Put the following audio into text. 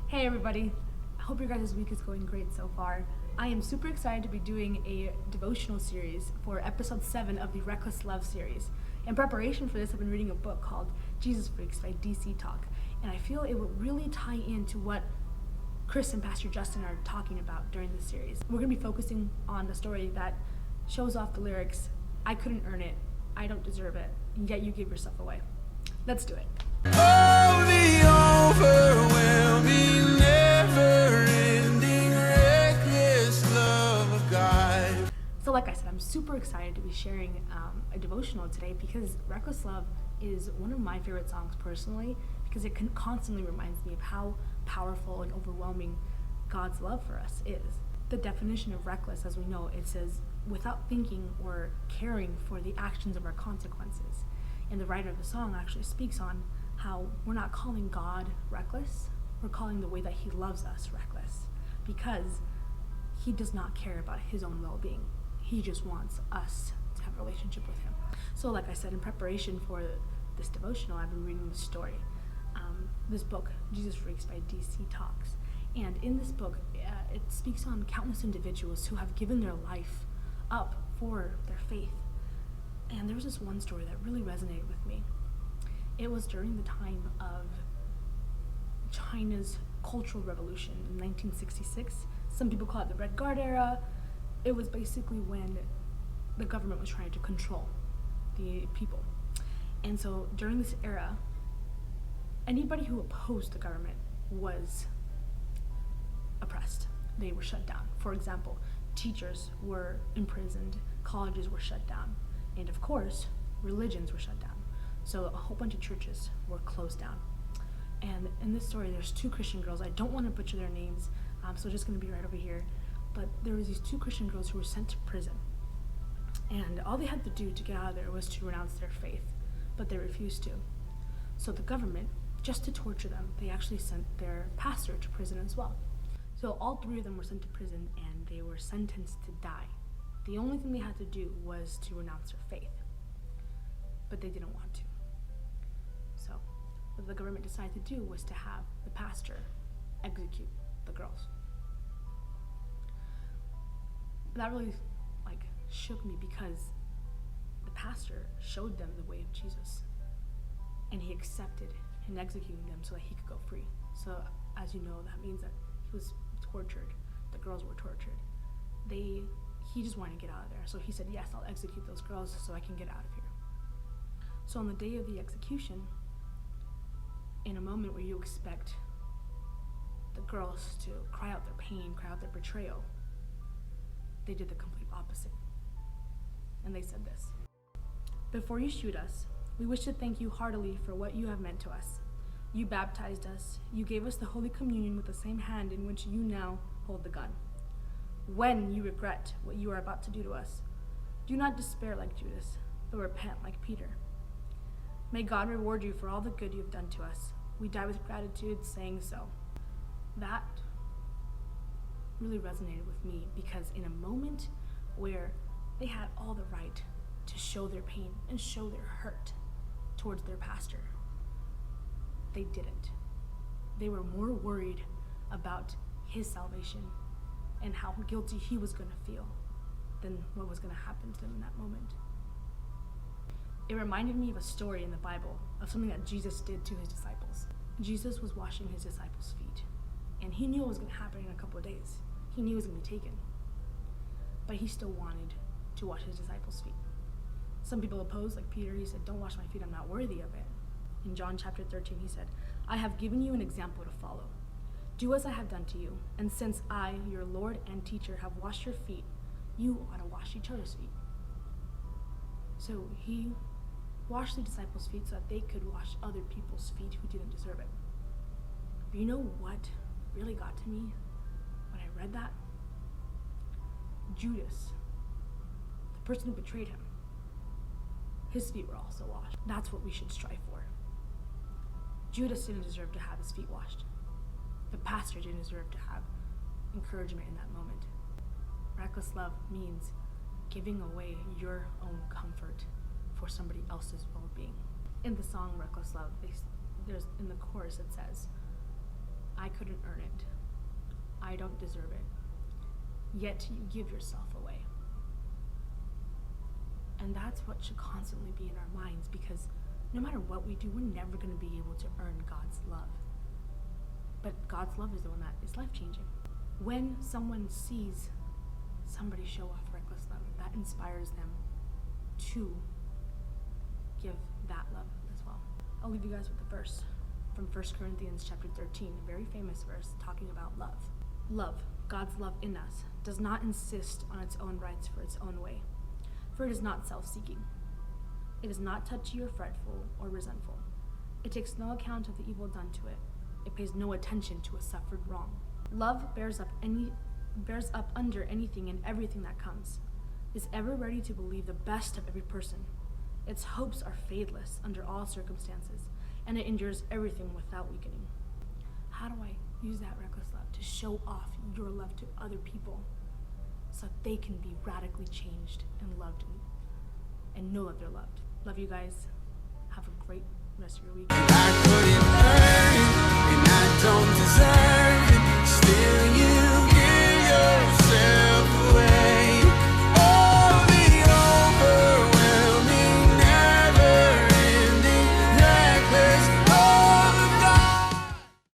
Hey everybody, I hope your guys' week is going great so far. I am super excited to be doing a devotional series for episode 7 of the Reckless Love series. In preparation for this, I've been reading a book called Jesus Freaks by DC Talk, and I feel it would really tie into what Chris and Pastor Justin are talking about during this series. We're going to be focusing on the story that shows off the lyrics, I couldn't earn it, I don't deserve it, and yet you give yourself away. Let's do it. Oh, the overwhelming, never-ending, reckless love of God. So like I said, I'm super excited to be sharing a devotional today because Reckless Love is one of my favorite songs personally because it constantly reminds me of how powerful and overwhelming God's love for us is. The definition of reckless, as we know, it says without thinking or caring for the actions of our consequences. And the writer of the song actually speaks on how we're not calling God reckless, we're calling the way that he loves us reckless because he does not care about his own well-being. He just wants us to have a relationship with him. So like I said, in preparation for this devotional, I've been reading this story, this book, Jesus Freaks by DC Talks. And in this book, it speaks on countless individuals who have given their life up for their faith. And there was this one story that really resonated with me. It was during the time of China's Cultural Revolution in 1966. Some people call it the Red Guard era. It was basically when the government was trying to control the people. And so during this era, anybody who opposed the government was oppressed. They were shut down. For example, teachers were imprisoned, colleges were shut down, and of course, religions were shut down. So a whole bunch of churches were closed down. And in this story, there's two Christian girls. I don't want to butcher their names, so just going to be right over here. But there was these two Christian girls who were sent to prison. And all they had to do to get out of there was to renounce their faith, but they refused to. So the government, just to torture them, they actually sent their pastor to prison as well. So all three of them were sent to prison and they were sentenced to die. The only thing they had to do was to renounce their faith, but they didn't want to. So what the government decided to do was to have the pastor execute the girls. That really shook me because the pastor showed them the way of Jesus and he accepted and executing them so that he could go free. So as you know, that means that he was tortured, the girls were tortured. He just wanted to get out of there. So he said, yes, I'll execute those girls so I can get out of here. So on the day of the execution, in a moment where you expect the girls to cry out their pain, cry out their betrayal, they did the complete opposite. And they said this: "Before you shoot us, we wish to thank you heartily for what you have meant to us. You baptized us. You gave us the Holy Communion with the same hand in which you now hold the gun. When you regret what you are about to do to us, do not despair like Judas, but repent like Peter. May God reward you for all the good you have done to us. We die with gratitude saying so." That really resonated with me because in a moment where they had all the right to show their pain and show their hurt towards their pastor, they didn't. They were more worried about his salvation and how guilty he was going to feel than what was going to happen to them in that moment. It reminded me of a story in the Bible of something that Jesus did to his disciples. Jesus was washing his disciples' feet, and he knew it was going to happen in a couple of days. He knew he was going to be taken, but he still wanted to wash his disciples' feet. Some people opposed, like Peter. He said, "Don't wash my feet, I'm not worthy of it." In John chapter 13, he said, "I have given you an example to follow. Do as I have done to you, and since I, your Lord and teacher, have washed your feet, you ought to wash each other's feet." So he washed the disciples' feet so that they could wash other people's feet who didn't deserve it. But you know what really got to me when I read that? Judas, the person who betrayed him, his feet were also washed. That's what we should strive for. Judas didn't deserve to have his feet washed. The pastor didn't deserve to have encouragement in that moment. Reckless love means giving away your own comfort for somebody else's well-being. In the song Reckless Love, there's in the chorus it says, I couldn't earn it. I don't deserve it. Yet you give yourself away. And that's what should constantly be in our minds, because no matter what we do, we're never going to be able to earn God's love. But God's love is the one that is life-changing. When someone sees somebody show off reckless love, that inspires them to give that love as well. I'll leave you guys with a verse from 1 Corinthians chapter 13, a very famous verse talking about love. Love, God's love in us, does not insist on its own rights for its own way, for it is not self-seeking. It is not touchy or fretful or resentful. It takes no account of the evil done to it. It pays no attention to a suffered wrong. Love bears up under anything and everything that comes, is ever ready to believe the best of every person. Its hopes are fadeless under all circumstances, and it endures everything without weakening. How do I use that reckless love to show off your love to other people so that they can be radically changed and loved and know that they're loved? Love you guys. Have a great rest of your week. I couldn't earn